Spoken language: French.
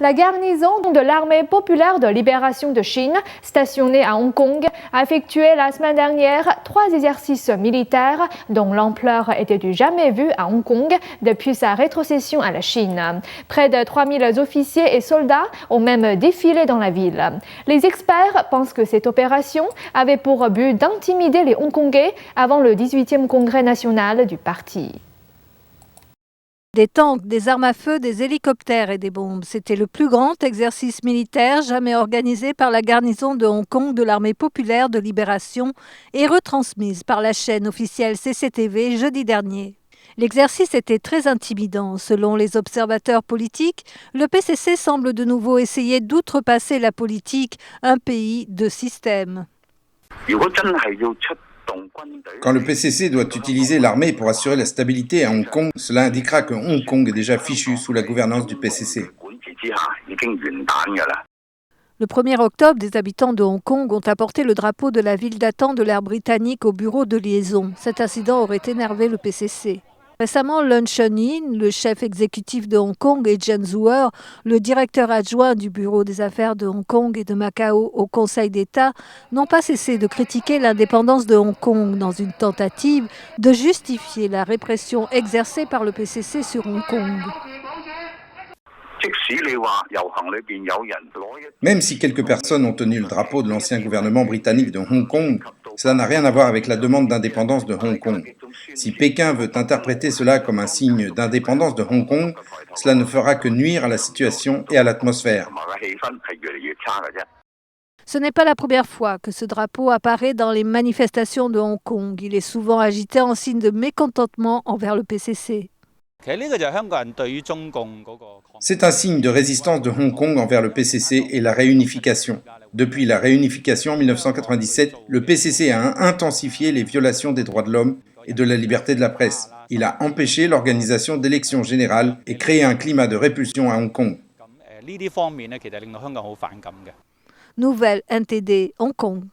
La garnison de l'armée populaire de libération de Chine, stationnée à Hong Kong, a effectué la semaine dernière 3 exercices militaires dont l'ampleur était du jamais vue à Hong Kong depuis sa rétrocession à la Chine. Près de 3000 officiers et soldats ont même défilé dans la ville. Les experts pensent que cette opération avait pour but d'intimider les Hongkongais avant le 18e congrès national du parti. Des tanks, des armes à feu, des hélicoptères et des bombes. C'était le plus grand exercice militaire jamais organisé par la garnison de Hong Kong de l'armée populaire de libération et retransmise par la chaîne officielle CCTV jeudi dernier. L'exercice était très intimidant. Selon les observateurs politiques, le PCC semble de nouveau essayer d'outrepasser la politique, un pays, deux systèmes. Quand le PCC doit utiliser l'armée pour assurer la stabilité à Hong Kong, cela indiquera que Hong Kong est déjà fichu sous la gouvernance du PCC. Le 1er octobre, des habitants de Hong Kong ont apporté le drapeau de la ville datant de l'ère britannique au bureau de liaison. Cet incident aurait énervé le PCC. Récemment, Lun Chun-yin, le chef exécutif de Hong Kong, et Chen Zhuer, le directeur adjoint du bureau des affaires de Hong Kong et de Macao au Conseil d'État, n'ont pas cessé de critiquer l'indépendance de Hong Kong dans une tentative de justifier la répression exercée par le PCC sur Hong Kong. Même si quelques personnes ont tenu le drapeau de l'ancien gouvernement britannique de Hong Kong, cela n'a rien à voir avec la demande d'indépendance de Hong Kong. Si Pékin veut interpréter cela comme un signe d'indépendance de Hong Kong, cela ne fera que nuire à la situation et à l'atmosphère. Ce n'est pas la première fois que ce drapeau apparaît dans les manifestations de Hong Kong. Il est souvent agité en signe de mécontentement envers le PCC. C'est un signe de résistance de Hong Kong envers le PCC et la réunification. Depuis la réunification en 1997, le PCC a intensifié les violations des droits de l'homme et de la liberté de la presse. Il a empêché l'organisation d'élections générales et créé un climat de répulsion à Hong Kong. Nouvelle NTD Hong Kong.